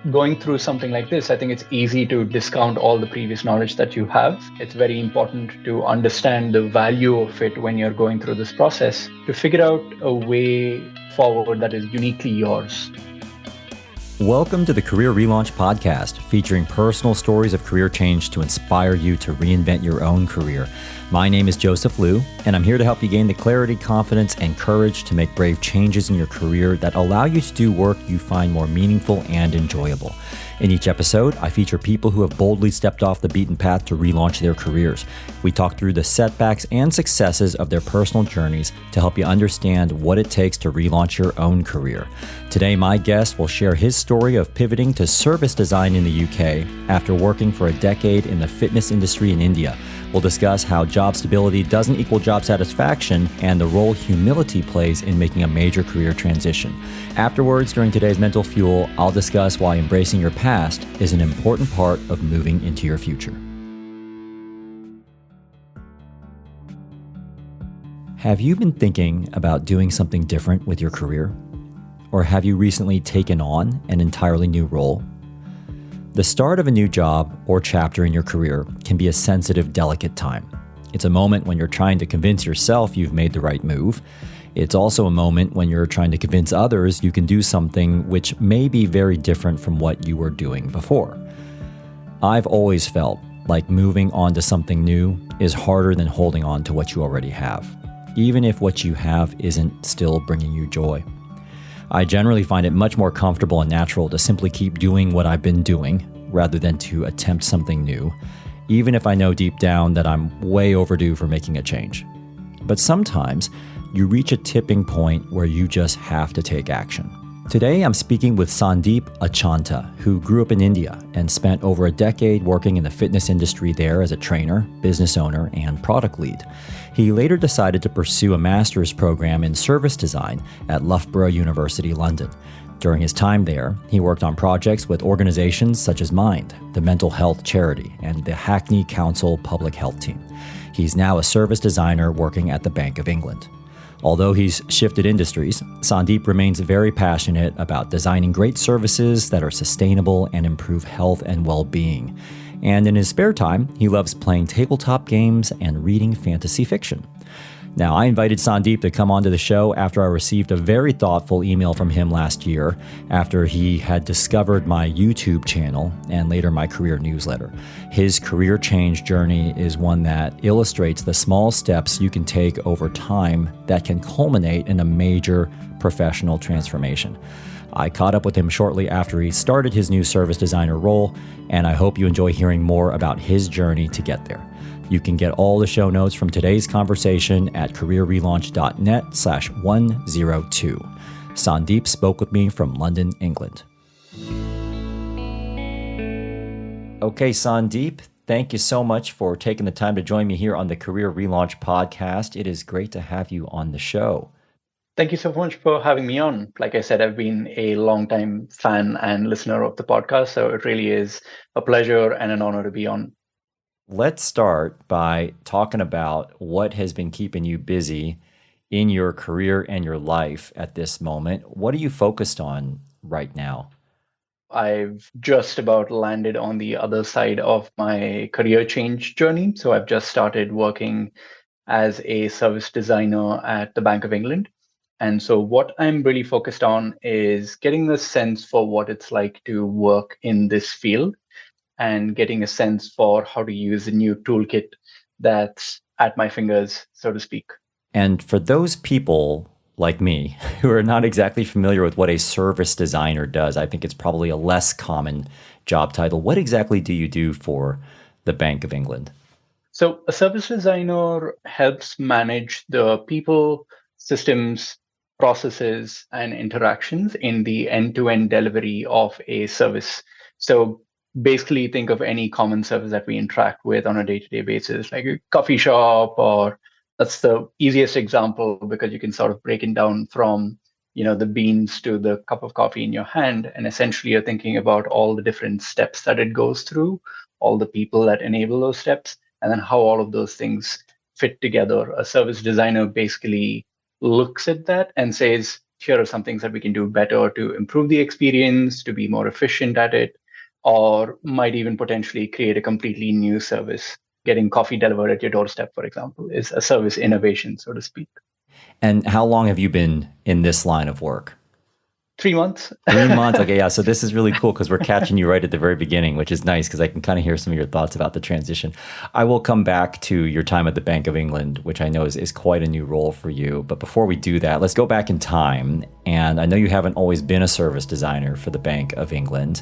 going through something like this, I think it's easy to discount all the previous knowledge that you have. It's very important to understand the value of it when you're going through this process to figure out a way forward that is uniquely yours. Welcome to the Career Relaunch podcast, featuring personal stories of career change to inspire you to reinvent your own career. My name is Joseph Liu, and I'm here to help you gain the clarity, confidence, and courage to make brave changes in your career that allow you to do work you find more meaningful and enjoyable. In each episode, I feature people who have boldly stepped off the beaten path to relaunch their careers. We talk through the setbacks and successes of their personal journeys to help you understand what it takes to relaunch your own career. Today, my guest will share his story of pivoting to service design in the UK after working for a decade in the fitness industry in India. We'll discuss how job stability doesn't equal job satisfaction and the role humility plays in making a major career transition. Afterwards, during today's Mental Fuel, I'll discuss why embracing your past is an important part of moving into your future. Have you been thinking about doing something different with your career? Or have you recently taken on an entirely new role? The start of a new job or chapter in your career can be a sensitive, delicate time. It's a moment when you're trying to convince yourself you've made the right move. It's also a moment when you're trying to convince others you can do something which may be very different from what you were doing before. I've always felt like moving on to something new is harder than holding on to what you already have, even if what you have isn't still bringing you joy. I generally find it much more comfortable and natural to simply keep doing what I've been doing rather than to attempt something new, even if I know deep down that I'm way overdue for making a change. But sometimes you reach a tipping point where you just have to take action. Today, I'm speaking with Sandeep Achanta, who grew up in India and spent over a decade working in the fitness industry there as a trainer, business owner, and product lead. He later decided to pursue a master's program in service design at Loughborough University, London. During his time there, he worked on projects with organizations such as Mind, the mental health charity, and the Hackney Council public health team. He's now a service designer working at the Bank of England. Although he's shifted industries, Sandeep remains very passionate about designing great services that are sustainable and improve health and well-being. And in his spare time, he loves playing tabletop games and reading fantasy fiction. Now, I invited Sandeep to come onto the show after I received a very thoughtful email from him last year after he had discovered my YouTube channel and later my career newsletter. His career change journey is one that illustrates the small steps you can take over time that can culminate in a major professional transformation. I caught up with him shortly after he started his new service designer role, and I hope you enjoy hearing more about his journey to get there. You can get all the show notes from today's conversation at careerrelaunch.net/102. Sandeep spoke with me from London, England. Okay, Sandeep, thank you so much for taking the time to join me here on the Career Relaunch podcast. It is great to have you on the show. Thank you so much for having me on. Like I said, I've been a longtime fan and listener of the podcast, so it really is a pleasure and an honor to be on. Let's start by talking about what has been keeping you busy in your career and your life at this moment. What are you focused on right now? I've just about landed on the other side of my career change journey. So I've just started working as a service designer at the Bank of England. And so what I'm really focused on is getting the sense for what it's like to work in this field and getting a sense for how to use a new toolkit that's at my fingers, so to speak. And for those people like me who are not exactly familiar with what a service designer does, I think it's probably a less common job title. What exactly do you do for the Bank of England? So a service designer helps manage the people, systems, processes, and interactions in the end-to-end delivery of a service. So basically think of any common service that we interact with on a day-to-day basis, like a coffee shop, or that's the easiest example because you can sort of break it down from, the beans to the cup of coffee in your hand. And essentially you're thinking about all the different steps that it goes through, all the people that enable those steps, and then how all of those things fit together. A service designer basically looks at that and says, here are some things that we can do better to improve the experience, to be more efficient at it, or might even potentially create a completely new service. Getting coffee delivered at your doorstep, for example, is a service innovation, so to speak. And how long have you been in this line of work? 3 months. 3 months. Okay, yeah. So this is really cool because we're catching you right at the very beginning, which is nice because I can kind of hear some of your thoughts about the transition. I will come back to your time at the Bank of England, which I know is quite a new role for you. But before we do that, let's go back in time. And I know you haven't always been a service designer for the Bank of England.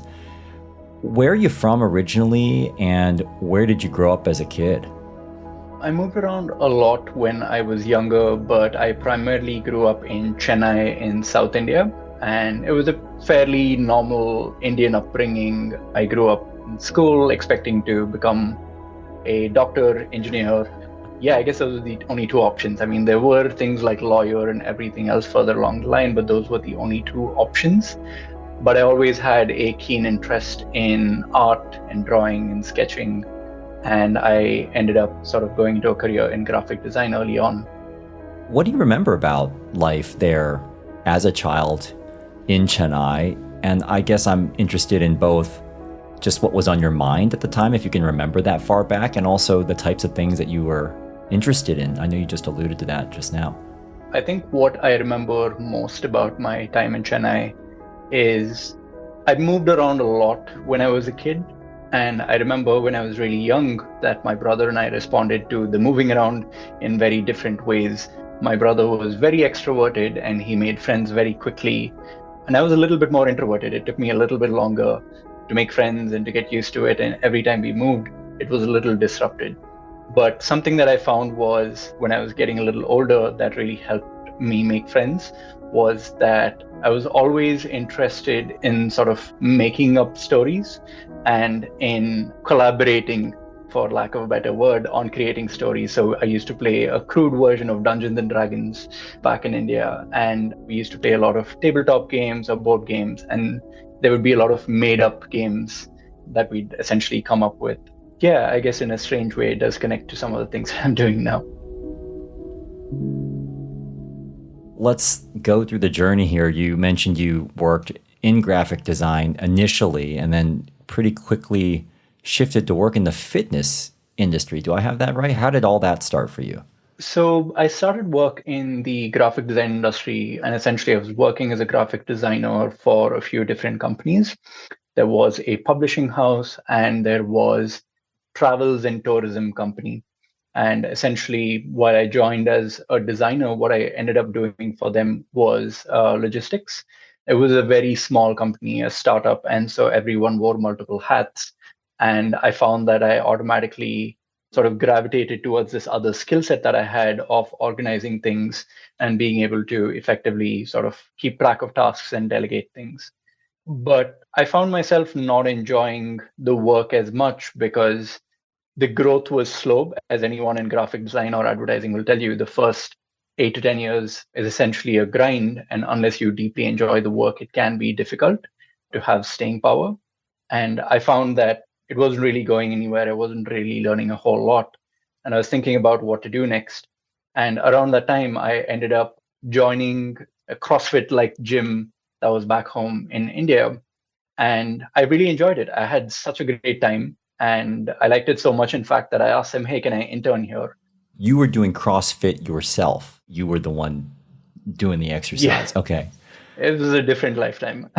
Where are you from originally, and where did you grow up as a kid? I moved around a lot when I was younger, but I primarily grew up in Chennai in South India. And it was a fairly normal Indian upbringing. I grew up in school expecting to become a doctor, engineer. Yeah, I guess those were the only two options. I mean, there were things like lawyer and everything else further along the line, but those were the only two options. But I always had a keen interest in art and drawing and sketching. And I ended up sort of going into a career in graphic design early on. What do you remember about life there as a child in Chennai? And I guess I'm interested in both just what was on your mind at the time, if you can remember that far back, and also the types of things that you were interested in. I know you just alluded to that just now. I think what I remember most about my time in Chennai is I moved around a lot when I was a kid. And I remember when I was really young that my brother and I responded to the moving around in very different ways. My brother was very extroverted and he made friends very quickly. And I was a little bit more introverted. It took me a little bit longer to make friends and to get used to it. And every time we moved, it was a little disrupted. But something that I found was when I was getting a little older that really helped me make friends was that I was always interested in sort of making up stories and in collaborating, for lack of a better word, on creating stories. So I used to play a crude version of Dungeons and Dragons back in India, and we used to play a lot of tabletop games or board games, and there would be a lot of made up games that we'd essentially come up with. Yeah, I guess in a strange way, it does connect to some of the things I'm doing now. Let's go through the journey here. You mentioned you worked in graphic design initially and then pretty quickly shifted to work in the fitness industry. Do I have that right? How did all that start for you? So I started work in the graphic design industry, and essentially I was working as a graphic designer for a few different companies. There was a publishing house and there was travels and tourism company. And essentially, while I joined as a designer, what I ended up doing for them was logistics. It was a very small company, a startup, and so everyone wore multiple hats. And I found that I automatically sort of gravitated towards this other skill set that I had of organizing things and being able to effectively sort of keep track of tasks and delegate things. But I found myself not enjoying the work as much because the growth was slow. As anyone in graphic design or advertising will tell you, the first 8 to 10 years is essentially a grind. And unless you deeply enjoy the work, it can be difficult to have staying power. And I found that it wasn't really going anywhere. I wasn't really learning a whole lot. And I was thinking about what to do next. And around that time, I ended up joining a CrossFit like gym that was back home in India. And I really enjoyed it. I had such a great time. And I liked it so much, in fact, that I asked him, hey, can I intern here? You were doing CrossFit yourself. You were the one doing the exercise. Yeah. Okay. It was a different lifetime.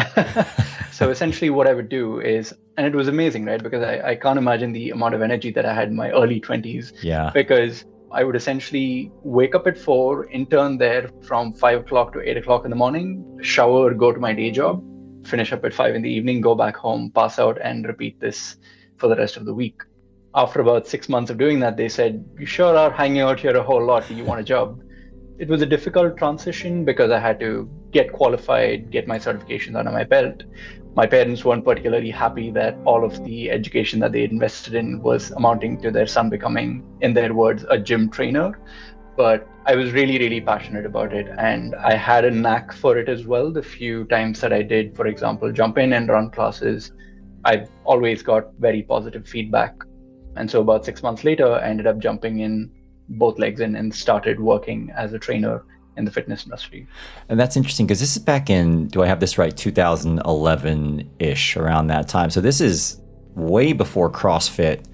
So essentially what I would do is, and it was amazing, right? Because I can't imagine the amount of energy that I had in my early 20s. Yeah. Because I would essentially wake up at 4, intern there from 5 o'clock to 8 o'clock in the morning, shower, go to my day job, finish up at 5 in the evening, go back home, pass out, and repeat this for the rest of the week. After about 6 months of doing that, they said, you sure are hanging out here a whole lot. Do you want a job? It was a difficult transition because I had to get qualified, get my certifications under my belt. My parents weren't particularly happy that all of the education that they had invested in was amounting to their son becoming, in their words, a gym trainer. But I was really, really passionate about it. And I had a knack for it as well. The few times that I did, for example, jump in and run classes, I always got very positive feedback. And so about 6 months later, I ended up jumping in both legs in and started working as a trainer in the fitness industry. And that's interesting because this is back in, do I have this right, 2011-ish, around that time. So this is way before CrossFit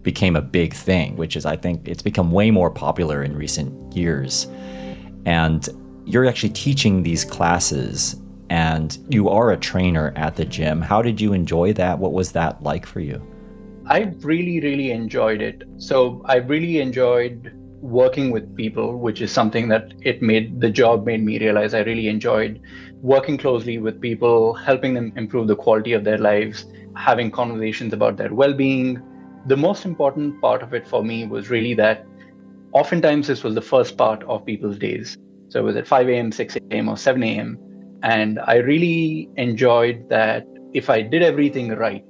became a big thing, which is, I think, it's become way more popular in recent years. And you're actually teaching these classes and you are a trainer at the gym. How did you enjoy that? What was that like for you? I really, really enjoyed it. So I really enjoyed working with people, which is something that the job made me realize I really enjoyed working closely with people, helping them improve the quality of their lives, having conversations about their well-being. The most important part of it for me was really that oftentimes this was the first part of people's days. So it was at 5 a.m., 6 a.m., or 7 a.m. And I really enjoyed that if I did everything right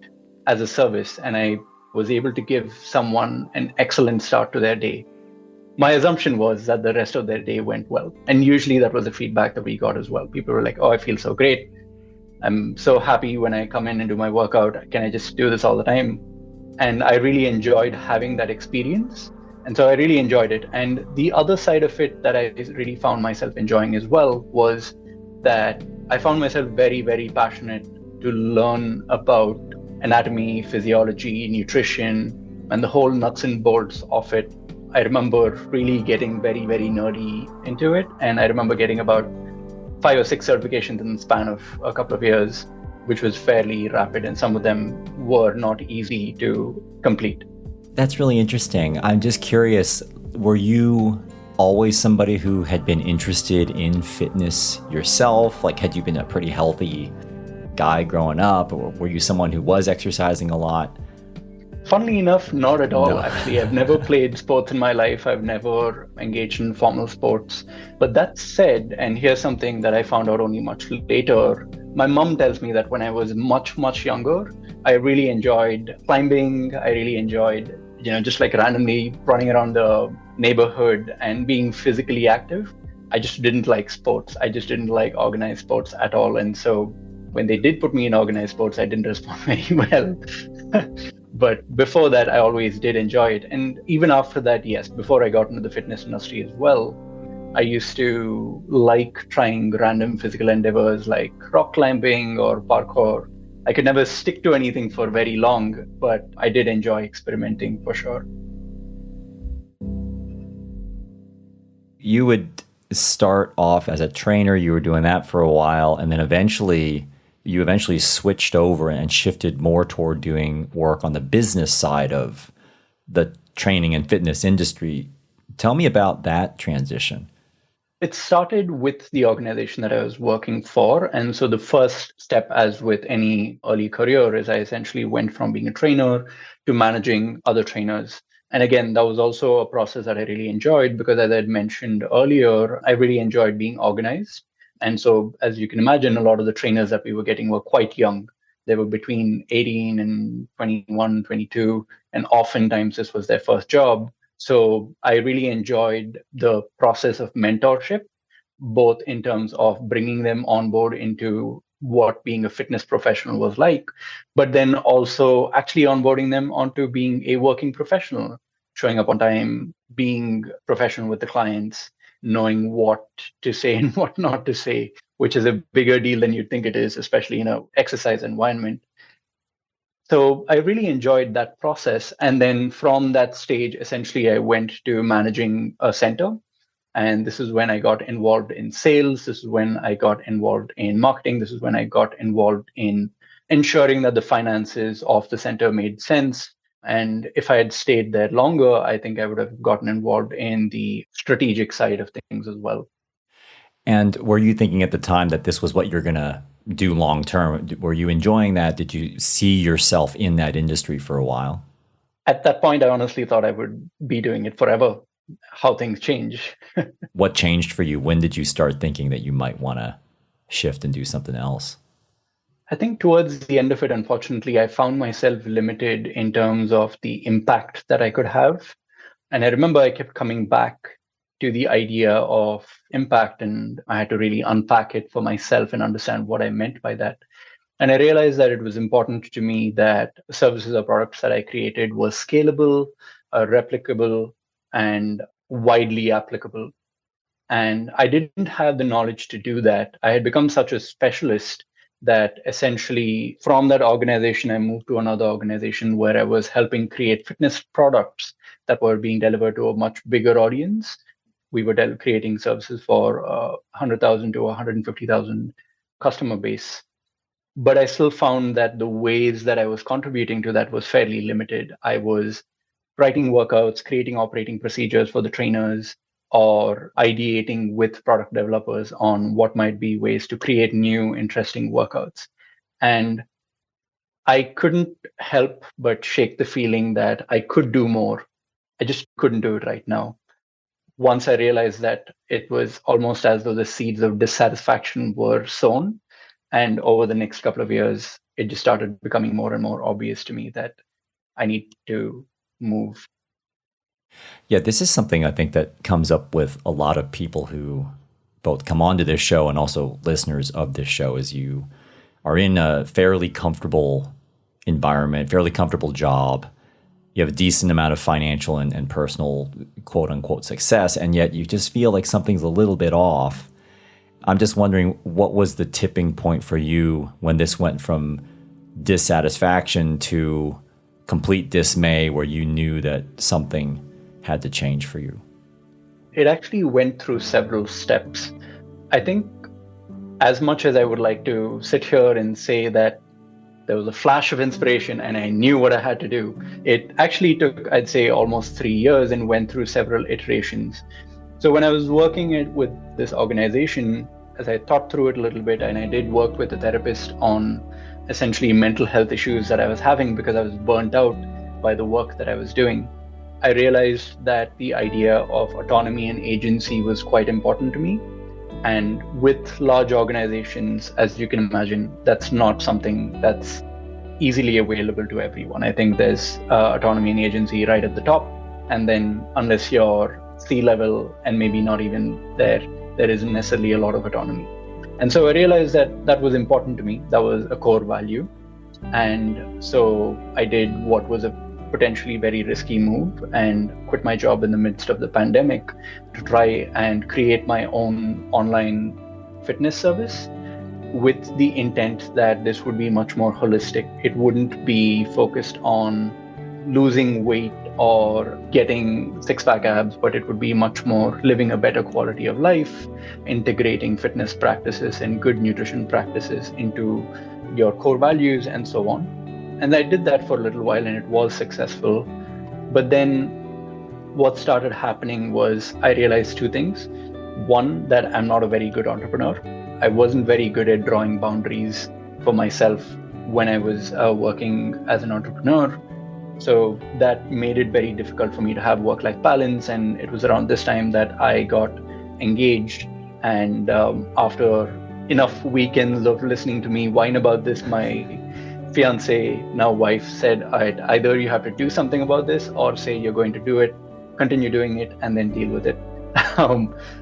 as a service and I was able to give someone an excellent start to their day, my assumption was that the rest of their day went well. And usually that was the feedback that we got as well. People were like, oh, I feel so great. I'm so happy when I come in and do my workout. Can I just do this all the time? And I really enjoyed having that experience. And so I really enjoyed it. And the other side of it that I really found myself enjoying as well was that I found myself very, very passionate to learn about anatomy, physiology, nutrition, and the whole nuts and bolts of it. I remember really getting very, very nerdy into it. And I remember getting about 5 or 6 certifications in the span of a couple of years, which was fairly rapid. And some of them were not easy to complete. That's really interesting. I'm just curious, were you always somebody who had been interested in fitness yourself? Like, had you been a pretty healthy guy growing up, or were you someone who was exercising a lot? Funnily enough, not at all, No. actually. I've never played sports in my life. I've never engaged in formal sports. But that said, and here's something that I found out only much later, my mom tells me that when I was much, much younger, I really enjoyed climbing. I really enjoyed, just like randomly running around the neighborhood and being physically active. I just didn't like sports. I just didn't like organized sports at all. And so when they did put me in organized sports, I didn't respond very well. But before that, I always did enjoy it. And even after that, yes, before I got into the fitness industry as well, I used to like trying random physical endeavors like rock climbing or parkour. I could never stick to anything for very long, but I did enjoy experimenting for sure. You would start off as a trainer, you were doing that for a while, and then you eventually switched over and shifted more toward doing work on the business side of the training and fitness industry. Tell me about that transition. It started with the organization that I was working for. And so the first step, as with any early career, is I essentially went from being a trainer to managing other trainers. And again, that was also a process that I really enjoyed because, as I had mentioned earlier, I really enjoyed being organized. And so, as you can imagine, a lot of the trainers that we were getting were quite young. They were between 18 and 21, 22, and oftentimes this was their first job. So I really enjoyed the process of mentorship, both in terms of bringing them on board into what being a fitness professional was like, but then also actually onboarding them onto being a working professional, showing up on time, being professional with the clients, knowing what to say and what not to say, which is a bigger deal than you'd think it is, especially in an exercise environment. So I really enjoyed that process. And then from that stage, essentially, I went to managing a center. And this is when I got involved in sales. This is when I got involved in marketing. This is when I got involved in ensuring that the finances of the center made sense. And if I had stayed there longer, I think I would have gotten involved in the strategic side of things as well. And were you thinking at the time that this was what you're going to do long term? Were you enjoying that? Did you see yourself in that industry for a while? At that point, I honestly thought I would be doing it forever. How things change. What changed for you? When did you start thinking that you might want to shift and do something else? I think towards the end of it, unfortunately, I found myself limited in terms of the impact that I could have. And I remember I kept coming back to the idea of impact, and I had to really unpack it for myself and understand what I meant by that. And I realized that it was important to me that services or products that I created were scalable, replicable, and widely applicable. And I didn't have the knowledge to do that. I had become such a specialist that essentially from that organization, I moved to another organization where I was helping create fitness products that were being delivered to a much bigger audience. We were creating services for 100,000 to 150,000 customer base. But I still found that the ways that I was contributing to that was fairly limited. I was writing workouts, creating operating procedures for the trainers, or ideating with product developers on what might be ways to create new, interesting workouts. And I couldn't help but shake the feeling that I could do more. I just couldn't do it right now. Once I realized that it was almost as though the seeds of dissatisfaction were sown. And over the next couple of years, it just started becoming more and more obvious to me that I need to move. Yeah, this is something I think that comes up with a lot of people who both come onto this show and also listeners of this show. Is you are in a fairly comfortable environment, fairly comfortable job. You have a decent amount of financial and personal quote unquote success, and yet you just feel like something's a little bit off. I'm just wondering, what was the tipping point for you when this went from dissatisfaction to complete dismay, where you knew that something had to change for you? It actually went through several steps. I think, as much as I would like to sit here and say that there was a flash of inspiration and I knew what I had to do, it actually took, I'd say, almost 3 years and went through several iterations. So when I was working with this organization, as I thought through it a little bit, and I did work with a therapist on essentially mental health issues that I was having because I was burnt out by the work that I was doing, I realized that the idea of autonomy and agency was quite important to me. And with large organizations, as you can imagine, that's not something that's easily available to everyone. I think there's autonomy and agency right at the top. And then, unless you're C-level and maybe not even there, there isn't necessarily a lot of autonomy. And so I realized that that was important to me. That was a core value. And so I did what was a potentially very risky move and quit my job in the midst of the pandemic to try and create my own online fitness service with the intent that this would be much more holistic. It wouldn't be focused on losing weight or getting six-pack abs, but it would be much more living a better quality of life, integrating fitness practices and good nutrition practices into your core values and so on. And I did that for a little while and it was successful. But then what started happening was I realized two things. One, that I'm not a very good entrepreneur. I wasn't very good at drawing boundaries for myself when I was working as an entrepreneur. So that made it very difficult for me to have work-life balance. And it was around this time that I got engaged. And after enough weekends of listening to me whine about this, my fiance, now wife, said, all right, either you have to do something about this or say you're going to do it, continue doing it, and then deal with it.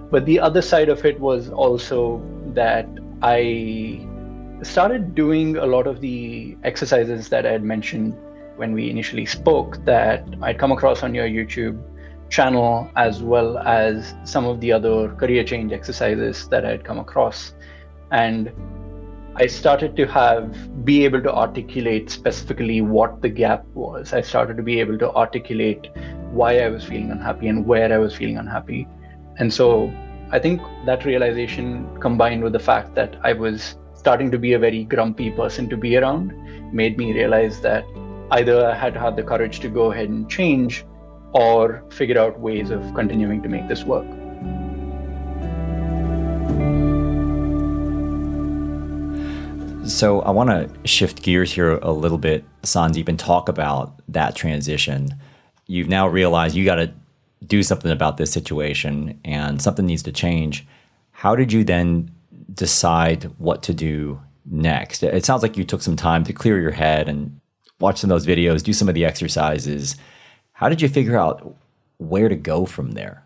But the other side of it was also that I started doing a lot of the exercises that I had mentioned when we initially spoke that I'd come across on your YouTube channel, as well as some of the other career change exercises that I had come across. And I started to be able to articulate specifically what the gap was. I started to be able to articulate why I was feeling unhappy and where I was feeling unhappy. And so I think that realization, combined with the fact that I was starting to be a very grumpy person to be around, made me realize that either I had to have the courage to go ahead and change or figure out ways of continuing to make this work. So I want to shift gears here a little bit, Sandeep, and talk about that transition. You've now realized you got to do something about this situation and something needs to change. How did you then decide what to do next? It sounds like you took some time to clear your head and watch some of those videos, do some of the exercises. How did you figure out where to go from there?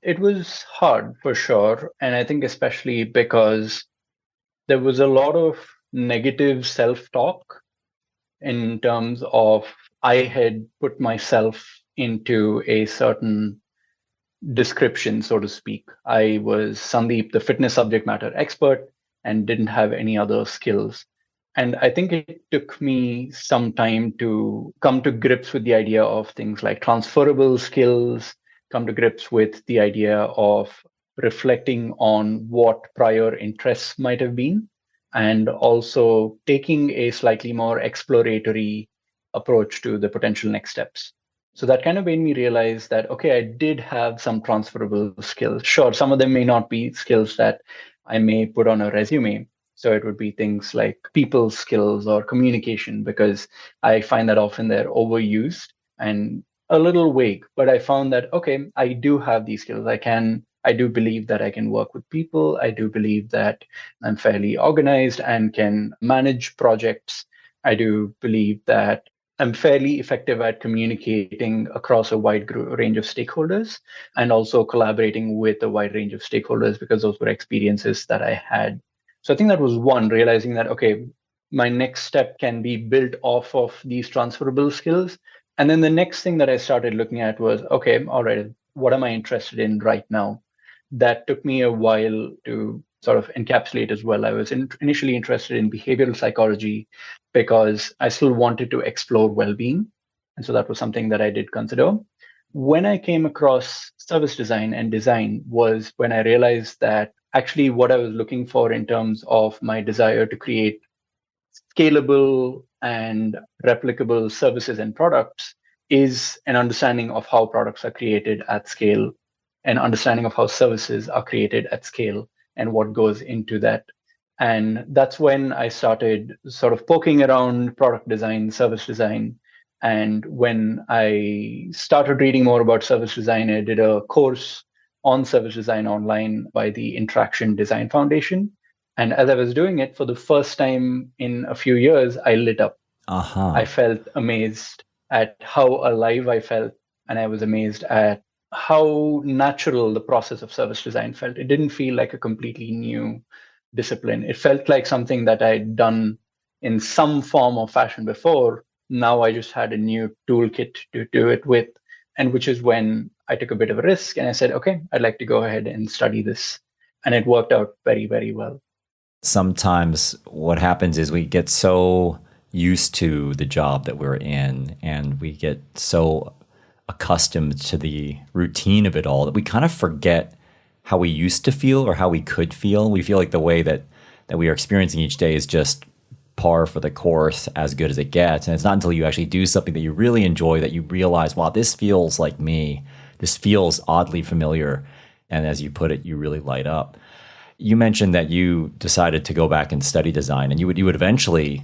It was hard for sure. And I think especially because there was a lot of negative self-talk in terms of I had put myself into a certain description, so to speak. I was Sandeep, the fitness subject matter expert, and didn't have any other skills. And I think it took me some time to come to grips with the idea of things like transferable skills, come to grips with the idea of reflecting on what prior interests might have been, and also taking a slightly more exploratory approach to the potential next steps. So that kind of made me realize that, okay, I did have some transferable skills. Sure, some of them may not be skills that I may put on a resume. So it would be things like people skills or communication, because I find that often they're overused and a little vague. But I found that, okay, I do have these skills. I do believe that I can work with people. I do believe that I'm fairly organized and can manage projects. I do believe that I'm fairly effective at communicating across a wide range of stakeholders and also collaborating with a wide range of stakeholders, because those were experiences that I had. So I think that was one, realizing that, okay, my next step can be built off of these transferable skills. And then the next thing that I started looking at was, okay, all right, what am I interested in right now? That took me a while to sort of encapsulate as well. I was initially interested in behavioral psychology because I still wanted to explore well being. And so that was something that I did consider. When I came across service design and design was when I realized that actually what I was looking for in terms of my desire to create scalable and replicable services and products is an understanding of how products are created at scale, an understanding of how services are created at scale, and what goes into that. And that's when I started sort of poking around product design, service design. And when I started reading more about service design, I did a course on service design online by the Interaction Design Foundation. And as I was doing it for the first time in a few years, I lit up. I felt amazed at how alive I felt. And I was amazed at how natural the process of service design felt. It didn't feel like a completely new discipline. It felt like something that I'd done in some form or fashion before. Now I just had a new toolkit to do it with. And which is when I took a bit of a risk and I said, okay, I'd like to go ahead and study this. And it worked out very, very well. Sometimes what happens is we get so used to the job that we're in and we get so accustomed to the routine of it all that we kind of forget how we used to feel or how we could feel. We feel like the way that we are experiencing each day is just par for the course, as good as it gets. And it's not until you actually do something that you really enjoy that you realize, wow, this feels like me. This feels oddly familiar. And as you put it, you really light up. You mentioned that you decided to go back and study design, and you would eventually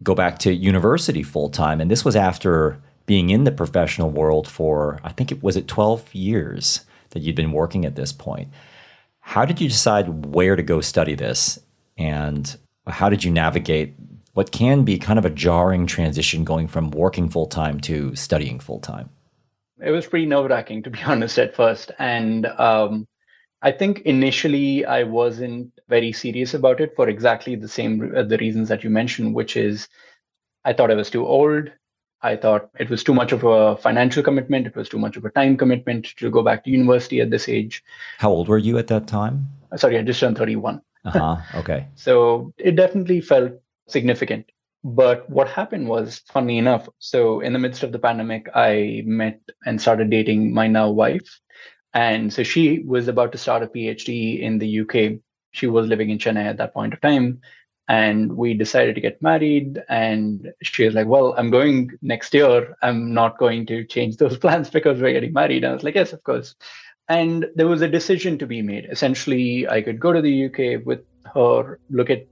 go back to university full time. And this was after being in the professional world for, I think it was 12 years that you'd been working at this point. How did you decide where to go study this? And how did you navigate what can be kind of a jarring transition going from working full time to studying full time? It was pretty nerve-wracking, to be honest, at first. And I think initially I wasn't very serious about it for exactly the reasons that you mentioned, which is I thought I was too old. I thought it was too much of a financial commitment. It was too much of a time commitment to go back to university at this age. How old were you at that time? Sorry, I just turned 31. Okay. So it definitely felt significant. But what happened was, funny enough, so in the midst of the pandemic, I met and started dating my now wife. And so she was about to start a PhD in the UK. She was living in Chennai at that point of time. And we decided to get married. And she was like, well, I'm going next year. I'm not going to change those plans because we're getting married. And I was like, yes, of course. And there was a decision to be made. Essentially, I could go to the UK with her, look at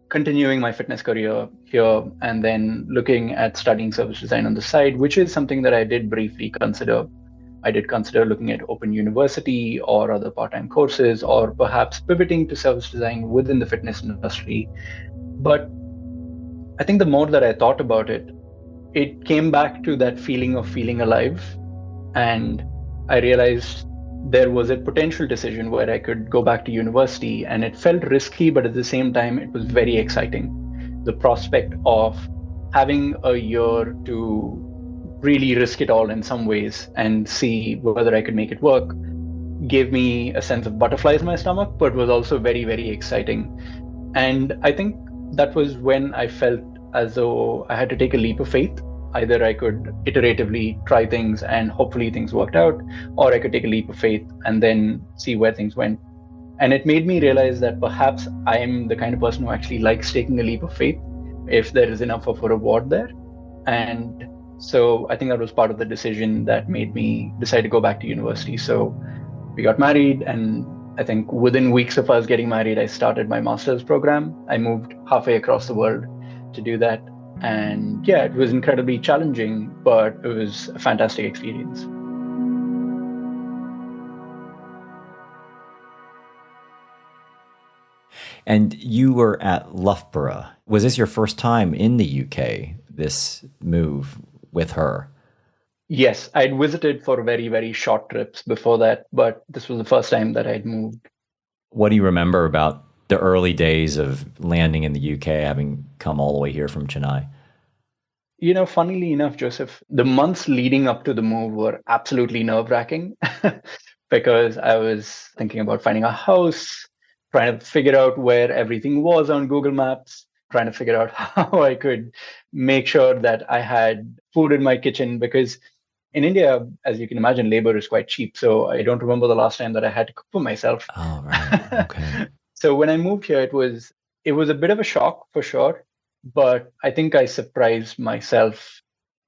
continuing my fitness career here, and then looking at studying service design on the side, which is something that I did briefly consider. I did consider looking at open university or other part-time courses, or perhaps pivoting to service design within the fitness industry. But I think the more that I thought about it, it came back to that feeling of feeling alive. And I realized there was a potential decision where I could go back to university, and it felt risky, but at the same time, it was very exciting. The prospect of having a year to really risk it all in some ways and see whether I could make it work gave me a sense of butterflies in my stomach, but was also very, very exciting. And I think that was when I felt as though I had to take a leap of faith. Either I could iteratively try things and hopefully things worked out, or I could take a leap of faith and then see where things went. And it made me realize that perhaps I am the kind of person who actually likes taking a leap of faith if there is enough of a reward there. And so I think that was part of the decision that made me decide to go back to university. So we got married, and I think within weeks of us getting married, I started my master's program. I moved halfway across the world to do that. And yeah, it was incredibly challenging, but it was a fantastic experience. And you were at Loughborough. Was this your first time in the UK, this move with her? Yes, I'd visited for very, very short trips before that, but this was the first time that I'd moved. What do you remember about the early days of landing in the UK, having come all the way here from Chennai? Funnily enough, Joseph, the months leading up to the move were absolutely nerve-wracking because I was thinking about finding a house, trying to figure out where everything was on Google Maps, trying to figure out how I could make sure that I had food in my kitchen because in India, as you can imagine, labor is quite cheap. So I don't remember the last time that I had to cook for myself. Oh, right. Okay. So when I moved here, it was a bit of a shock for sure, but I think I surprised myself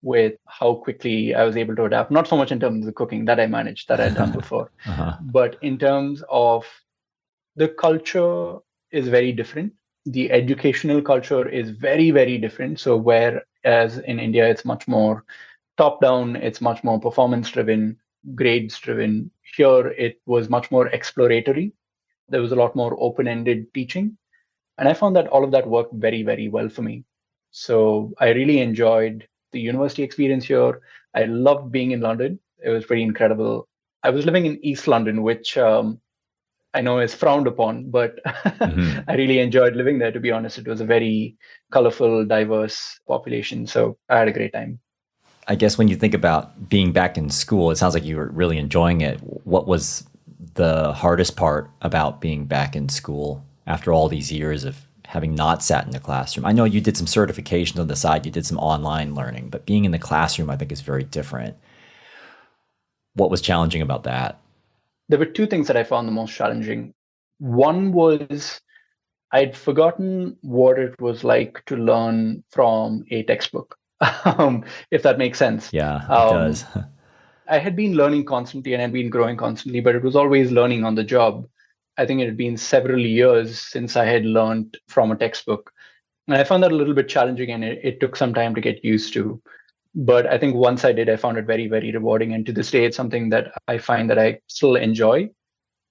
with how quickly I was able to adapt. Not so much in terms of the cooking that I managed, that I'd done before, Uh-huh. but in terms of the culture is very different. The educational culture is very, very different. So whereas in India, it's much more top down, it's much more performance driven, grades driven. Here, it was much more exploratory. There was a lot more open ended teaching. And I found that all of that worked very, very well for me. So I really enjoyed the university experience here. I loved being in London. It was pretty incredible. I was living in East London, which I know is frowned upon, but Mhm. I really enjoyed living there, to be honest. It was a very colorful, diverse population. So I had a great time. I guess when you think about being back in school, it sounds like you were really enjoying it. What was the hardest part about being back in school after all these years of having not sat in the classroom? I know you did some certifications on the side, you did some online learning, but being in the classroom, I think, is very different. What was challenging about that? There were two things that I found the most challenging. One was I'd forgotten what it was like to learn from a textbook, if that makes sense. Yeah, it Um, does. I had been learning constantly and had been growing constantly, but it was always learning on the job. I think it had been several years since I had learned from a textbook. And I found that a little bit challenging and it took some time to get used to. But I think once I did, I found it very, very rewarding. And to this day, it's something that I find that I still enjoy.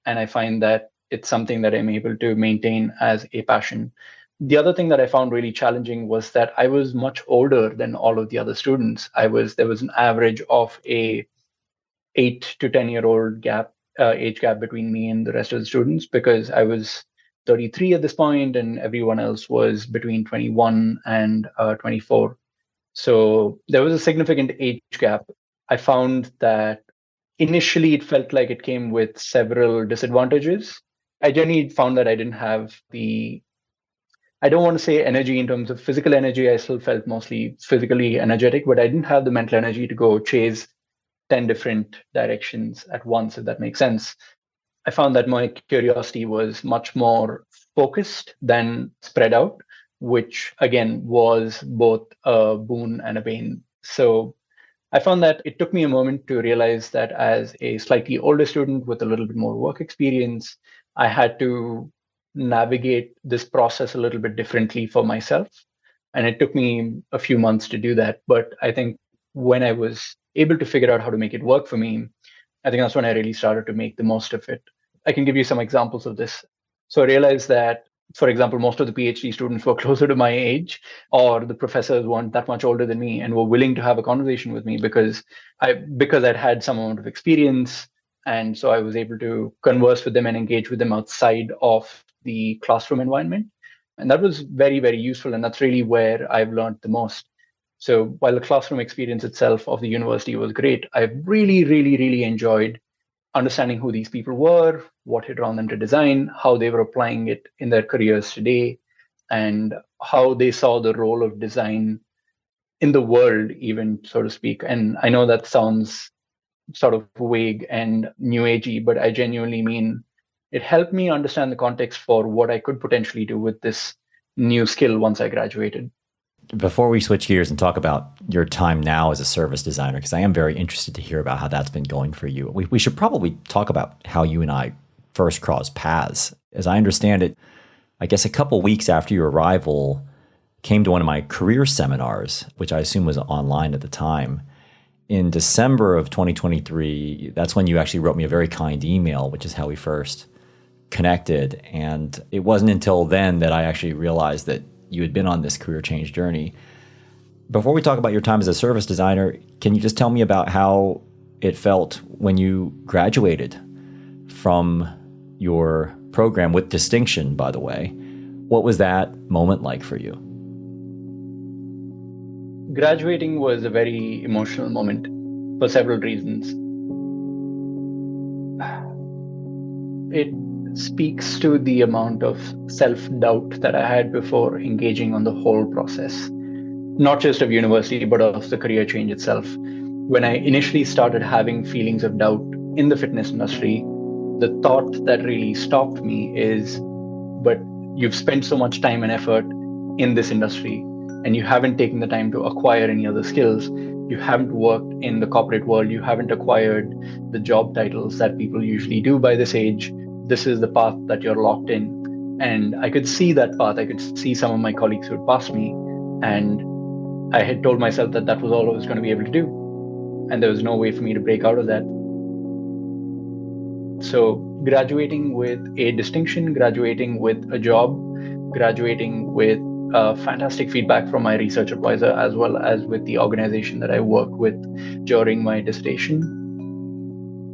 And I find that it's something that I'm able to maintain as a passion. The other thing that I found really challenging was that I was much older than all of the other students. There was an average of a 8 to 10 year old age gap between me and the rest of the students because I was 33 at this point and everyone else was between 21 and 24. So there was a significant age gap. I found that initially it felt like it came with several disadvantages. I generally found that I didn't have I don't want to say energy in terms of physical energy. I still felt mostly physically energetic, but I didn't have the mental energy to go chase 10 different directions at once, if that makes sense. I found that my curiosity was much more focused than spread out, which again was both a boon and a bane. So I found that it took me a moment to realize that as a slightly older student with a little bit more work experience, I had to navigate this process a little bit differently for myself. And it took me a few months to do that. But I think when I was able to figure out how to make it work for me, I think that's when I really started to make the most of it. I can give you some examples of this. So I realized that, for example, most of the PhD students were closer to my age, or the professors weren't that much older than me and were willing to have a conversation with me because I'd had some amount of experience. And so I was able to converse with them and engage with them outside of the classroom environment. And that was very, very useful. And that's really where I've learned the most. So while the classroom experience itself of the university was great, I really, really, really enjoyed understanding who these people were, what had drawn them to design, how they were applying it in their careers today, and how they saw the role of design in the world, even so to speak. And I know that sounds sort of vague and new agey, but I genuinely mean it helped me understand the context for what I could potentially do with this new skill once I graduated. Before we switch gears and talk about your time now as a service designer, because I am very interested to hear about how that's been going for you, we should probably talk about how you and I first crossed paths. As I understand it, I guess a couple weeks after your arrival, came to one of my career seminars, which I assume was online at the time. In December of 2023, that's when you actually wrote me a very kind email, which is how we first connected. And it wasn't until then that I actually realized that you had been on this career change journey. Before we talk about your time as a service designer, can you just tell me about how it felt when you graduated from your program with distinction, by the way? What was that moment like for you? Graduating was a very emotional moment for several reasons. It speaks to the amount of self-doubt that I had before engaging on the whole process, not just of university, but of the career change itself. When I initially started having feelings of doubt in the fitness industry, the thought that really stopped me is, but you've spent so much time and effort in this industry, and you haven't taken the time to acquire any other skills. You haven't worked in the corporate world. You haven't acquired the job titles that people usually do by this age. This is the path that you're locked in. And I could see that path. I could see some of my colleagues who had passed me. And I had told myself that that was all I was going to be able to do. And there was no way for me to break out of that. So graduating with a distinction, graduating with a job, graduating with fantastic feedback from my research advisor, as well as with the organization that I worked with during my dissertation.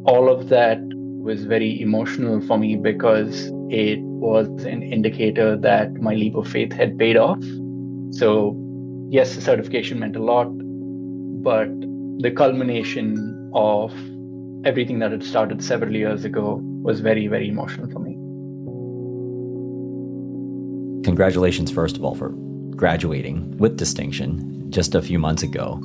All of that was very emotional for me because it was an indicator that my leap of faith had paid off. So yes, the certification meant a lot, but the culmination of everything that had started several years ago was very, very emotional for me. Congratulations, first of all, for graduating with distinction just a few months ago.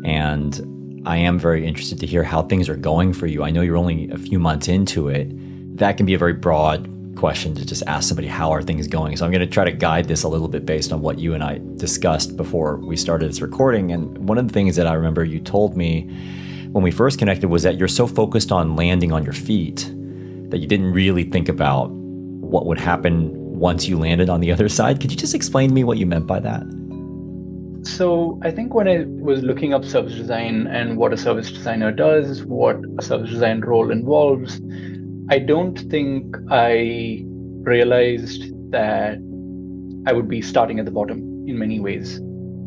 And I am very interested to hear how things are going for you. I know you're only a few months into it. That can be a very broad question to just ask somebody, how are things going? So I'm going to try to guide this a little bit based on what you and I discussed before we started this recording. And one of the things that I remember you told me when we first connected was that you're so focused on landing on your feet that you didn't really think about what would happen once you landed on the other side. Could you just explain to me what you meant by that? So I think when I was looking up service design and what a service designer does, what a service design role involves, I don't think I realized that I would be starting at the bottom in many ways.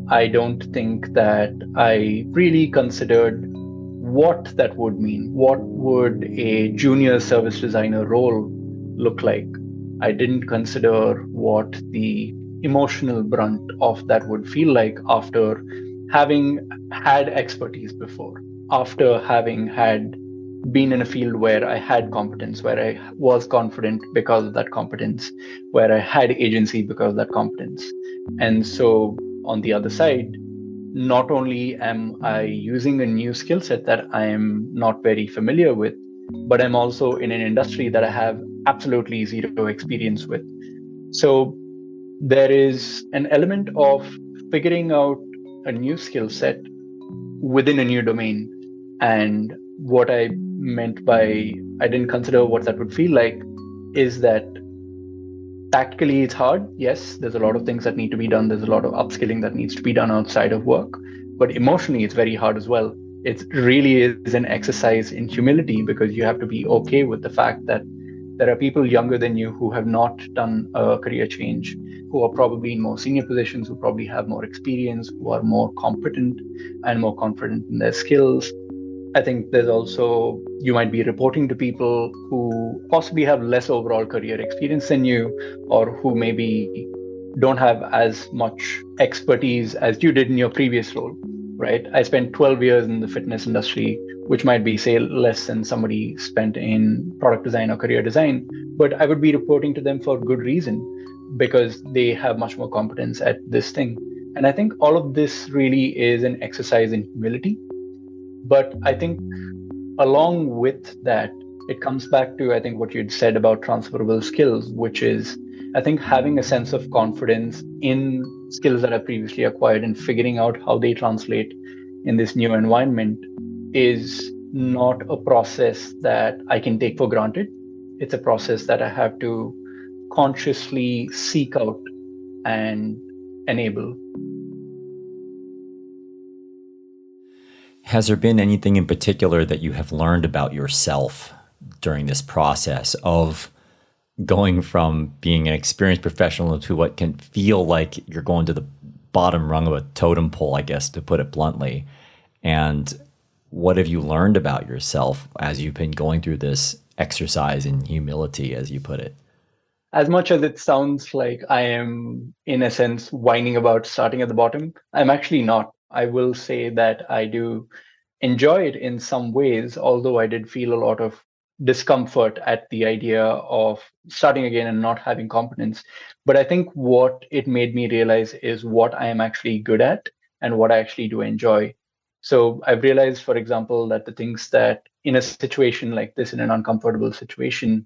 I don't think that I really considered what that would mean. What would a junior service designer role look like? I didn't consider what the emotional brunt of that would feel like after having had expertise before, after having had been in a field where I had competence, where I was confident because of that competence, where I had agency because of that competence. And so on the other side, not only am I using a new skill set that I am not very familiar with, but I'm also in an industry that I have absolutely zero experience with. So there is an element of figuring out a new skill set within a new domain. And what I meant by I didn't consider what that would feel like is that tactically it's hard. Yes, there's a lot of things that need to be done. There's a lot of upskilling that needs to be done outside of work. But emotionally, it's very hard as well. It really is an exercise in humility because you have to be okay with the fact that there are people younger than you who have not done a career change, who are probably in more senior positions, who probably have more experience, who are more competent and more confident in their skills. I think there's also, you might be reporting to people who possibly have less overall career experience than you, or who maybe don't have as much expertise as you did in your previous role. right? I spent 12 years in the fitness industry, which might be, say, less than somebody spent in product design or career design, but I would be reporting to them for good reason because they have much more competence at this thing. And I think all of this really is an exercise in humility. But I think along with that, it comes back to, I think, what you'd said about transferable skills, which is, I think, having a sense of confidence in skills that I've previously acquired and figuring out how they translate in this new environment is not a process that I can take for granted. It's a process that I have to consciously seek out and enable. Has there been anything in particular that you have learned about yourself during this process of going from being an experienced professional to what can feel like you're going to the bottom rung of a totem pole, I guess, to put it bluntly? And what have you learned about yourself as you've been going through this exercise in humility, as you put it? As much as it sounds like I am, in a sense, whining about starting at the bottom, I'm actually not. I will say that I do enjoy it in some ways, although I did feel a lot of discomfort at the idea of starting again and not having competence. But I think what it made me realize is what I am actually good at and what I actually do enjoy. So I've realized, for example, that the things that in a situation like this, in an uncomfortable situation,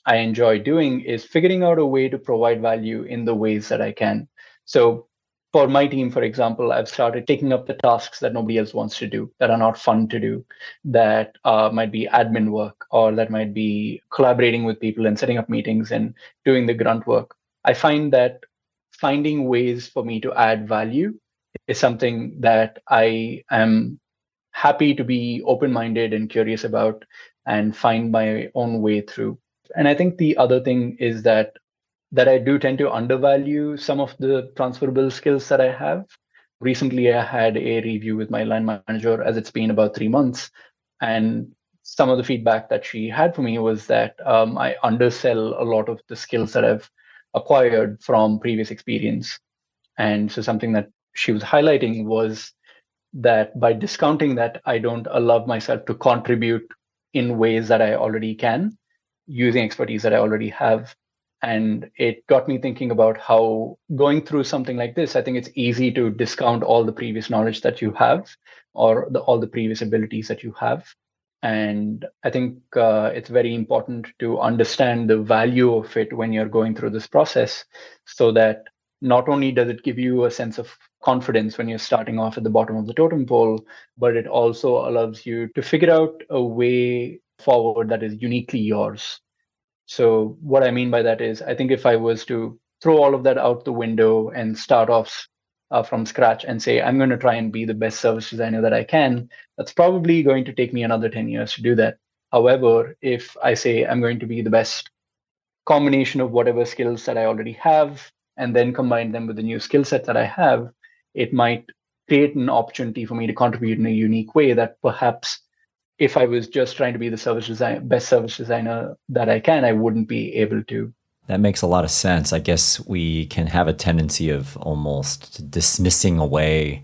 I enjoy doing is figuring out a way to provide value in the ways that I can. So for my team, for example, I've started taking up the tasks that nobody else wants to do, that are not fun to do, that might be admin work, or that might be collaborating with people and setting up meetings and doing the grunt work. I find that finding ways for me to add value is something that I am happy to be open minded and curious about and find my own way through. And I think the other thing is that I do tend to undervalue some of the transferable skills that I have. Recently, I had a review with my line manager as it's been about 3 months. And some of the feedback that she had for me was that I undersell a lot of the skills that I've acquired from previous experience. And so something that she was highlighting was that by discounting that, I don't allow myself to contribute in ways that I already can, using expertise that I already have. And it got me thinking about how going through something like this, I think it's easy to discount all the previous knowledge that you have or all the previous abilities that you have. And I think it's very important to understand the value of it when you're going through this process so that not only does it give you a sense of confidence when you're starting off at the bottom of the totem pole, but it also allows you to figure out a way forward that is uniquely yours. So, what I mean by that is, I think if I was to throw all of that out the window and start off from scratch and say, I'm going to try and be the best service designer that I can, that's probably going to take me another 10 years to do that. However, if I say I'm going to be the best combination of whatever skills that I already have and then combine them with the new skill set that I have, it might create an opportunity for me to contribute in a unique way that perhaps if I was just trying to be the best service designer that I can, I wouldn't be able to. That makes a lot of sense. I guess we can have a tendency of almost dismissing away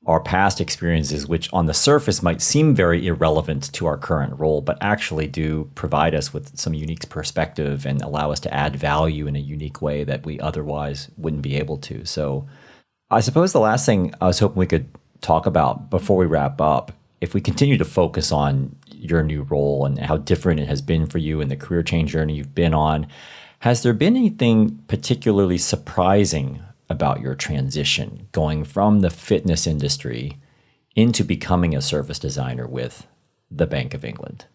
our past experiences, which on the surface might seem very irrelevant to our current role, but actually do provide us with some unique perspective and allow us to add value in a unique way that we otherwise wouldn't be able to. So I suppose the last thing I was hoping we could talk about before we wrap up, if we continue to focus on your new role and how different it has been for you and the career change journey you've been on, has there been anything particularly surprising about your transition going from the fitness industry into becoming a service designer with the Bank of England?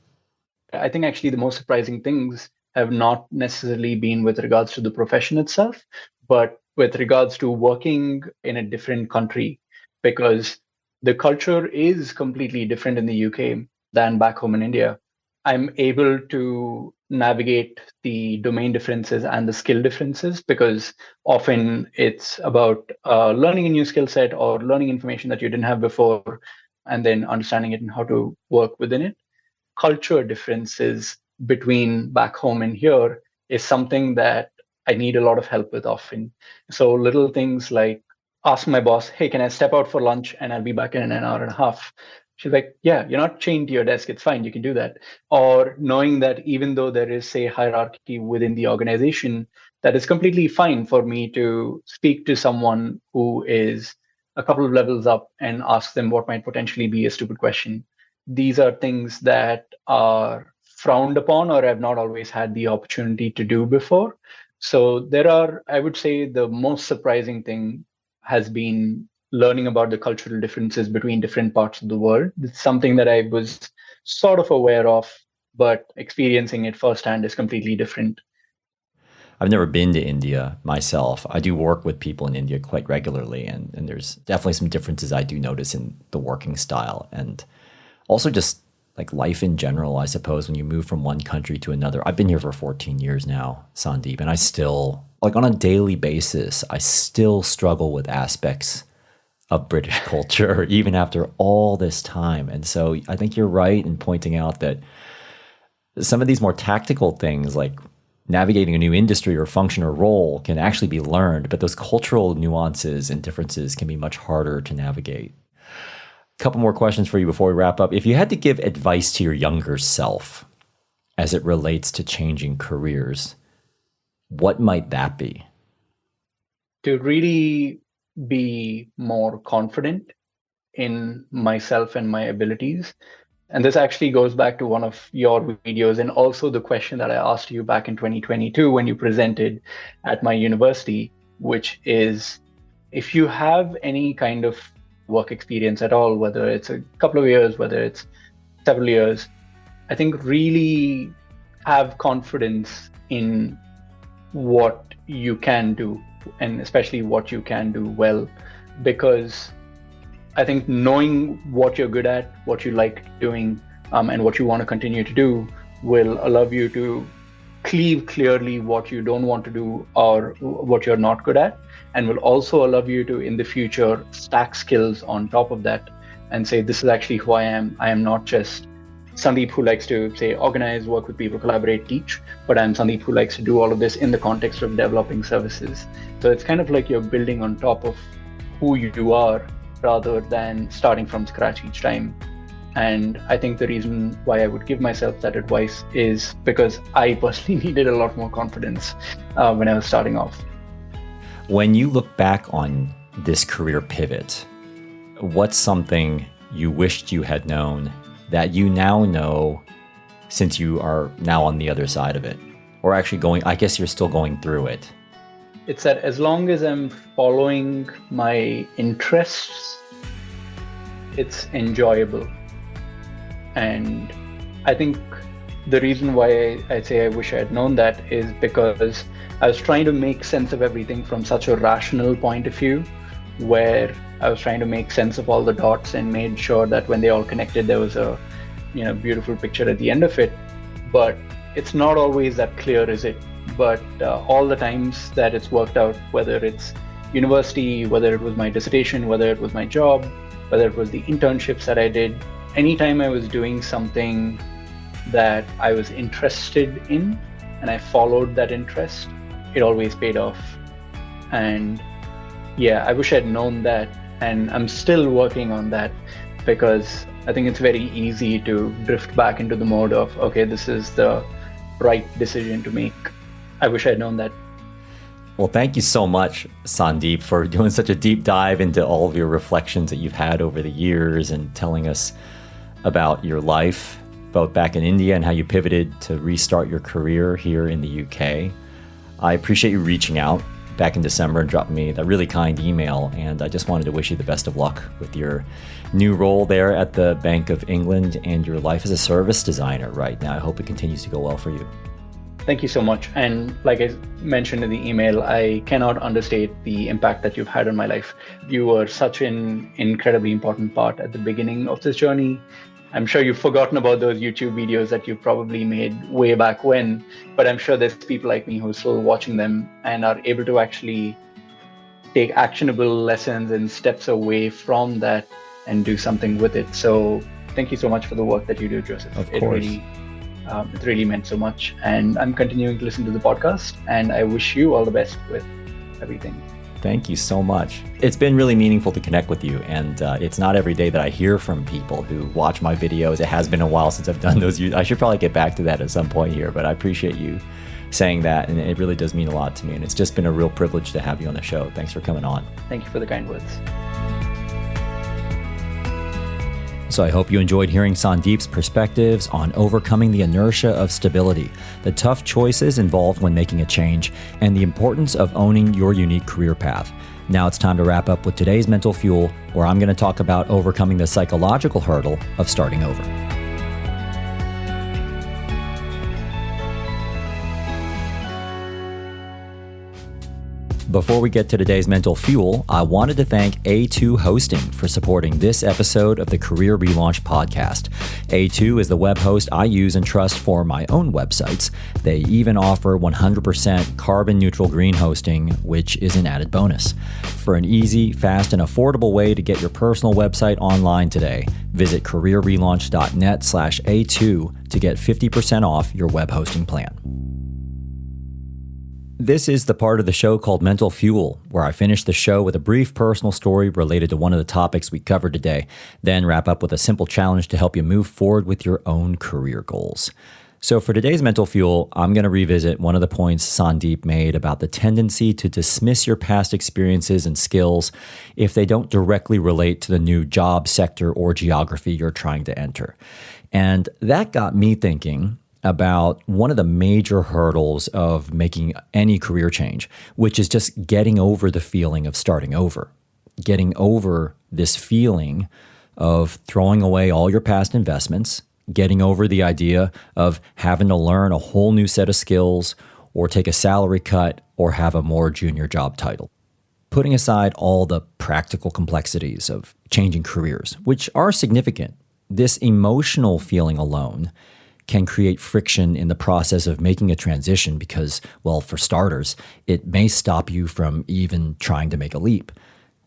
I think actually the most surprising things have not necessarily been with regards to the profession itself, but with regards to working in a different country, because the culture is completely different in the UK than back home in India. I'm able to navigate the domain differences and the skill differences because often it's about learning a new skill set or learning information that you didn't have before and then understanding it and how to work within it. Culture differences between back home and here is something that I need a lot of help with often. So little things like ask my boss, hey, can I step out for lunch and I'll be back in an hour and a half? She's like, yeah, you're not chained to your desk. It's fine. You can do that. Or knowing that even though there is, say, hierarchy within the organization, that is completely fine for me to speak to someone who is a couple of levels up and ask them what might potentially be a stupid question. These are things that are frowned upon or I've not always had the opportunity to do before. So there are, I would say, the most surprising thing has been learning about the cultural differences between different parts of the world. It's something that I was sort of aware of, but experiencing it firsthand is completely different. I've never been to India myself. I do work with people in India quite regularly, and there's definitely some differences I do notice in the working style and also just like life in general, I suppose, when you move from one country to another. I've been here for 14 years now, Sandeep, and I still, like on a daily basis, I still struggle with aspects of British culture, even after all this time. And so I think you're right in pointing out that some of these more tactical things like navigating a new industry or function or role can actually be learned, but those cultural nuances and differences can be much harder to navigate. A couple more questions for you before we wrap up. If you had to give advice to your younger self as it relates to changing careers, what might that be? To really be more confident in myself and my abilities. And this actually goes back to one of your videos and also the question that I asked you back in 2022 when you presented at my university, which is if you have any kind of work experience at all, whether it's a couple of years, whether it's several years, I think really have confidence in what you can do and especially what you can do well, because I think knowing what you're good at, what you like doing, and what you want to continue to do will allow you to cleave clearly what you don't want to do or what you're not good at, and will also allow you to, in the future, stack skills on top of that and say, this is actually who I am. I am not just Sandeep who likes to, say, organize, work with people, collaborate, teach, but I'm Sandeep who likes to do all of this in the context of developing services. So it's kind of like you're building on top of who you are rather than starting from scratch each time. And I think the reason why I would give myself that advice is because I personally needed a lot more confidence when I was starting off. When you look back on this career pivot, what's something you wished you had known that you now know since you are now on the other side of it? Or actually going, I guess you're still going through it. It's that as long as I'm following my interests, it's enjoyable. And I think the reason why I say I wish I had known that is because I was trying to make sense of everything from such a rational point of view, where I was trying to make sense of all the dots and made sure that when they all connected, there was a beautiful picture at the end of it. But it's not always that clear, is it? But all the times that it's worked out, whether it's university, whether it was my dissertation, whether it was my job, whether it was the internships that I did, anytime I was doing something that I was interested in and I followed that interest, it always paid off. And yeah, I wish I'd known that. And I'm still working on that because I think it's very easy to drift back into the mode of, okay, this is the right decision to make. I wish I'd known that. Well, thank you so much, Sandeep, for doing such a deep dive into all of your reflections that you've had over the years and telling us about your life, both back in India and how you pivoted to restart your career here in the UK. I appreciate you reaching out back in December and dropping me that really kind email. And I just wanted to wish you the best of luck with your new role there at the Bank of England and your life as a service designer right now. I hope it continues to go well for you. Thank you so much. And like I mentioned in the email, I cannot understate the impact that you've had on my life. You were such an incredibly important part at the beginning of this journey. I'm sure you've forgotten about those YouTube videos that you probably made way back when, but I'm sure there's people like me who are still watching them and are able to actually take actionable lessons and steps away from that and do something with it. So thank you so much for the work that you do, Joseph. Of course. It really meant so much. And I'm continuing to listen to the podcast, and I wish you all the best with everything. Thank you so much. It's been really meaningful to connect with you, and it's not every day that I hear from people who watch my videos. It has been a while since I've done those. I should probably get back to that at some point here, but I appreciate you saying that, and it really does mean a lot to me, and it's just been a real privilege to have you on the show. Thanks for coming on. Thank you for the kind words. So I hope you enjoyed hearing Sandeep's perspectives on overcoming the inertia of stability, the tough choices involved when making a change, and the importance of owning your unique career path. Now it's time to wrap up with today's Mental Fuel, where I'm going to talk about overcoming the psychological hurdle of starting over. Before we get to today's Mental Fuel, I wanted to thank A2 Hosting for supporting this episode of the Career Relaunch podcast. A2 is the web host I use and trust for my own websites. They even offer 100% carbon neutral green hosting, which is an added bonus. For an easy, fast, and affordable way to get your personal website online today, visit careerrelaunch.net/A2 to get 50% off your web hosting plan. This is the part of the show called Mental Fuel, where I finish the show with a brief personal story related to one of the topics we covered today, then wrap up with a simple challenge to help you move forward with your own career goals. So for today's Mental Fuel, I'm going to revisit one of the points Sandeep made about the tendency to dismiss your past experiences and skills if they don't directly relate to the new job sector or geography you're trying to enter. And that got me thinking about one of the major hurdles of making any career change, which is just getting over the feeling of starting over, getting over this feeling of throwing away all your past investments, getting over the idea of having to learn a whole new set of skills or take a salary cut or have a more junior job title. Putting aside all the practical complexities of changing careers, which are significant, this emotional feeling alone can create friction in the process of making a transition because, well, for starters, it may stop you from even trying to make a leap.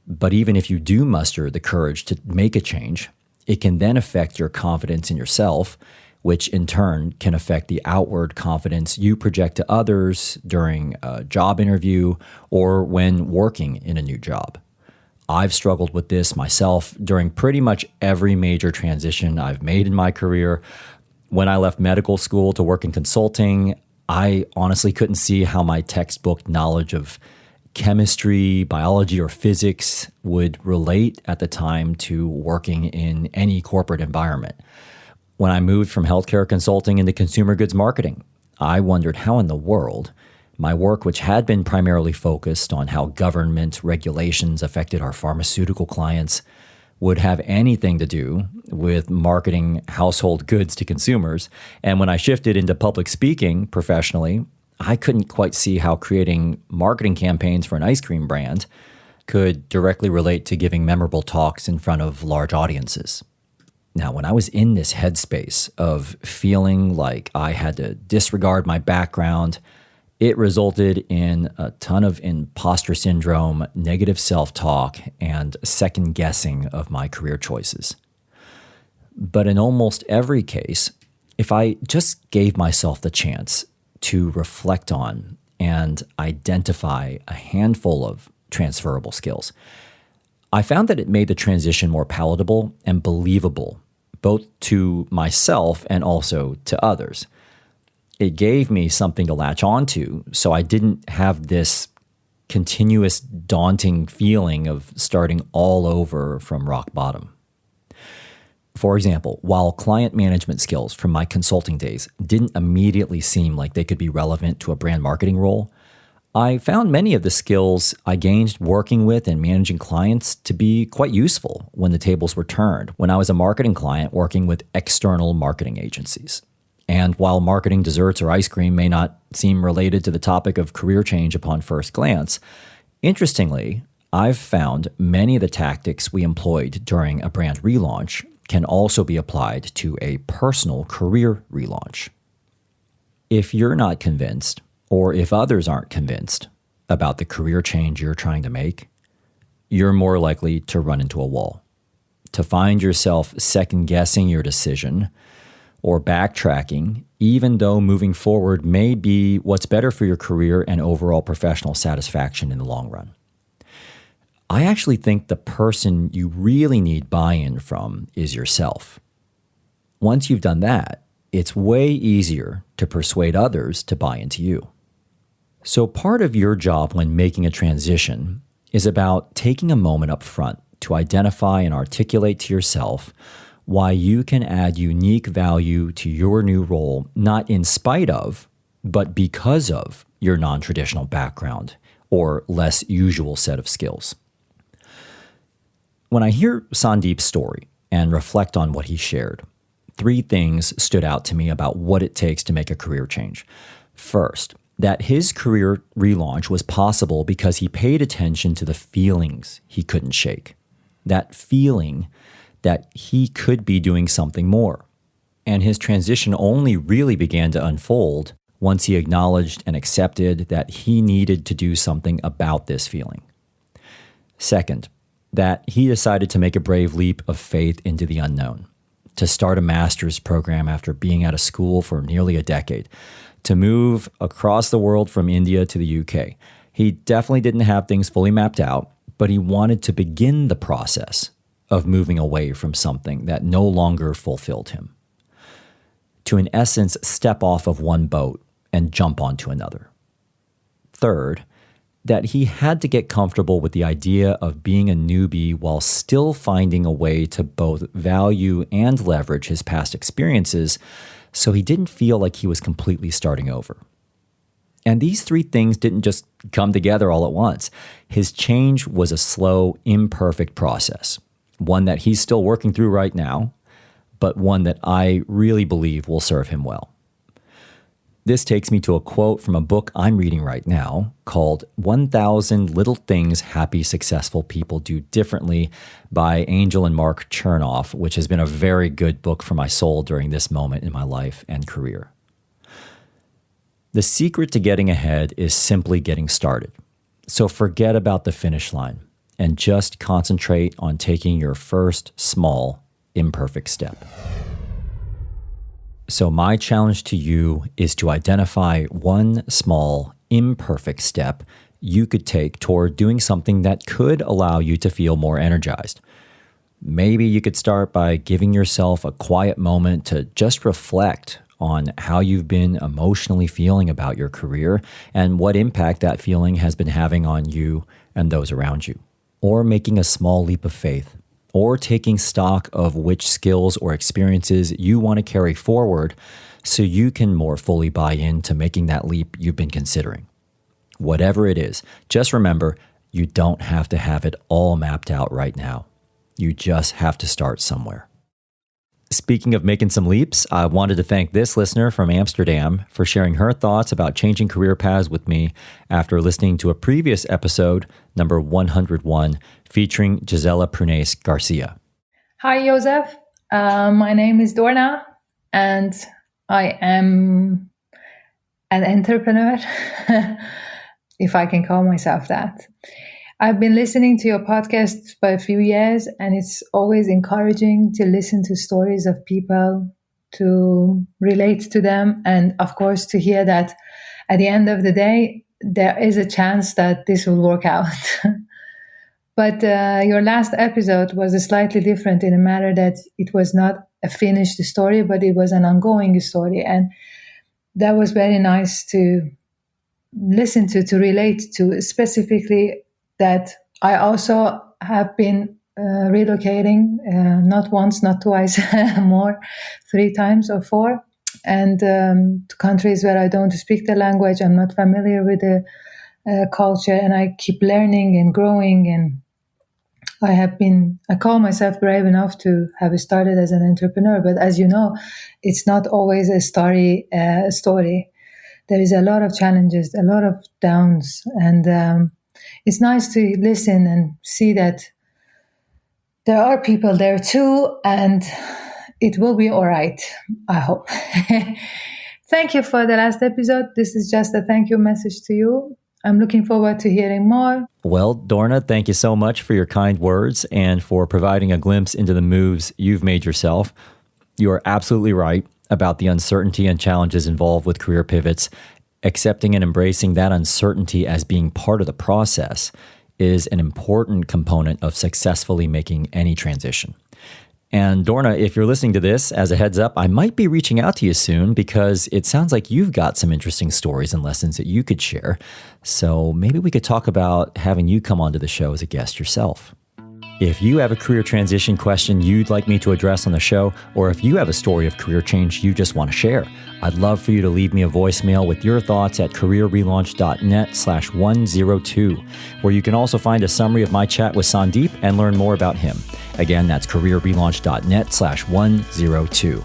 But even if you do muster the courage to make a change, it can then affect your confidence in yourself, which in turn can affect the outward confidence you project to others during a job interview or when working in a new job. I've struggled with this myself during pretty much every major transition I've made in my career. When I left medical school to work in consulting, I honestly couldn't see how my textbook knowledge of chemistry, biology, or physics would relate at the time to working in any corporate environment. When I moved from healthcare consulting into consumer goods marketing, I wondered how in the world my work, which had been primarily focused on how government regulations affected our pharmaceutical clients, would have anything to do with marketing household goods to consumers. And when I shifted into public speaking professionally, I couldn't quite see how creating marketing campaigns for an ice cream brand could directly relate to giving memorable talks in front of large audiences. Now, when I was in this headspace of feeling like I had to disregard my background, it resulted in a ton of imposter syndrome, negative self-talk, and second guessing of my career choices. But in almost every case, if I just gave myself the chance to reflect on and identify a handful of transferable skills, I found that it made the transition more palatable and believable, both to myself and also to others. It gave me something to latch onto, so I didn't have this continuous daunting feeling of starting all over from rock bottom. For example, while client management skills from my consulting days didn't immediately seem like they could be relevant to a brand marketing role, I found many of the skills I gained working with and managing clients to be quite useful when the tables were turned, when I was a marketing client working with external marketing agencies. And while marketing desserts or ice cream may not seem related to the topic of career change upon first glance, interestingly, I've found many of the tactics we employed during a brand relaunch can also be applied to a personal career relaunch. If you're not convinced, or if others aren't convinced about the career change you're trying to make, you're more likely to run into a wall, to find yourself second-guessing your decision or backtracking, even though moving forward may be what's better for your career and overall professional satisfaction in the long run. I actually think the person you really need buy-in from is yourself. Once you've done that, it's way easier to persuade others to buy into you. So part of your job when making a transition is about taking a moment up front to identify and articulate to yourself why you can add unique value to your new role, not in spite of, but because of your non-traditional background or less usual set of skills. When I hear Sandeep's story and reflect on what he shared, 3 things stood out to me about what it takes to make a career change. First, that his career relaunch was possible because he paid attention to the feelings he couldn't shake. That feeling that he could be doing something more. And his transition only really began to unfold once he acknowledged and accepted that he needed to do something about this feeling. Second, that he decided to make a brave leap of faith into the unknown, to start a master's program after being out of school for nearly a decade, to move across the world from India to the UK. He definitely didn't have things fully mapped out, but he wanted to begin the process of moving away from something that no longer fulfilled him. To, in essence, step off of one boat and jump onto another. Third, that he had to get comfortable with the idea of being a newbie while still finding a way to both value and leverage his past experiences so he didn't feel like he was completely starting over. And these 3 things didn't just come together all at once. His change was a slow, imperfect process, one that he's still working through right now, but one that I really believe will serve him well. This takes me to a quote from a book I'm reading right now called 1,000 Little Things Happy, Successful People Do Differently by Angel and Mark Chernoff, which has been a very good book for my soul during this moment in my life and career. The secret to getting ahead is simply getting started. So forget about the finish line and just concentrate on taking your first small, imperfect step. So my challenge to you is to identify one small, imperfect step you could take toward doing something that could allow you to feel more energized. Maybe you could start by giving yourself a quiet moment to just reflect on how you've been emotionally feeling about your career and what impact that feeling has been having on you and those around you. Or making a small leap of faith, or taking stock of which skills or experiences you want to carry forward so you can more fully buy into making that leap you've been considering. Whatever it is, just remember, you don't have to have it all mapped out right now. You just have to start somewhere. Speaking of making some leaps, I wanted to thank this listener from Amsterdam for sharing her thoughts about changing career paths with me after listening to a previous episode, number 101, featuring Gisela Prunes Garcia. Hi, Joseph. My name is Dorna, and I am an entrepreneur, if I can call myself that. I've been listening to your podcast for a few years, and it's always encouraging to listen to stories of people, to relate to them, and of course to hear that at the end of the day, there is a chance that this will work out. But your last episode was slightly different in a matter that it was not a finished story, but it was an ongoing story. And that was very nice to listen to relate to, specifically that I also have been relocating, not once, not twice, more, 3 times or 4, and to countries where I don't speak the language, I'm not familiar with the culture, and I keep learning and growing. And I call myself brave enough to have started as an entrepreneur, but as you know, it's not always a story. There is a lot of challenges, a lot of downs, and it's nice to listen and see that there are people there too, and it will be all right, I hope. Thank you for the last episode. This is just a thank you message to you. I'm looking forward to hearing more. Well, Dorna, thank you so much for your kind words and for providing a glimpse into the moves you've made yourself. You are absolutely right about the uncertainty and challenges involved with career pivots. Accepting and embracing that uncertainty as being part of the process is an important component of successfully making any transition. And Dorna, if you're listening to this, as a heads up, I might be reaching out to you soon because it sounds like you've got some interesting stories and lessons that you could share. So maybe we could talk about having you come onto the show as a guest yourself. If you have a career transition question you'd like me to address on the show, or if you have a story of career change you just want to share, I'd love for you to leave me a voicemail with your thoughts at careerrelaunch.net/102, where you can also find a summary of my chat with Sandeep and learn more about him. Again, that's careerrelaunch.net/102.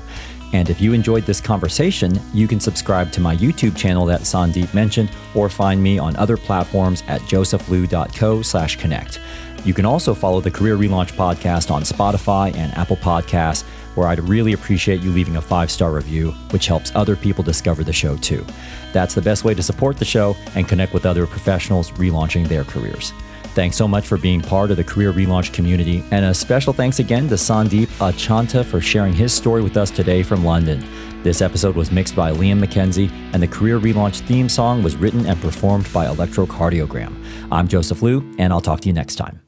And if you enjoyed this conversation, you can subscribe to my YouTube channel that Sandeep mentioned, or find me on other platforms at josephliu.co/connect. You can also follow the Career Relaunch podcast on Spotify and Apple Podcasts, where I'd really appreciate you leaving a 5-star review, which helps other people discover the show too. That's the best way to support the show and connect with other professionals relaunching their careers. Thanks so much for being part of the Career Relaunch community, and a special thanks again to Sandeep Achanta for sharing his story with us today from London. This episode was mixed by Liam McKenzie, and the Career Relaunch theme song was written and performed by Electrocardiogram. I'm Joseph Liu, and I'll talk to you next time.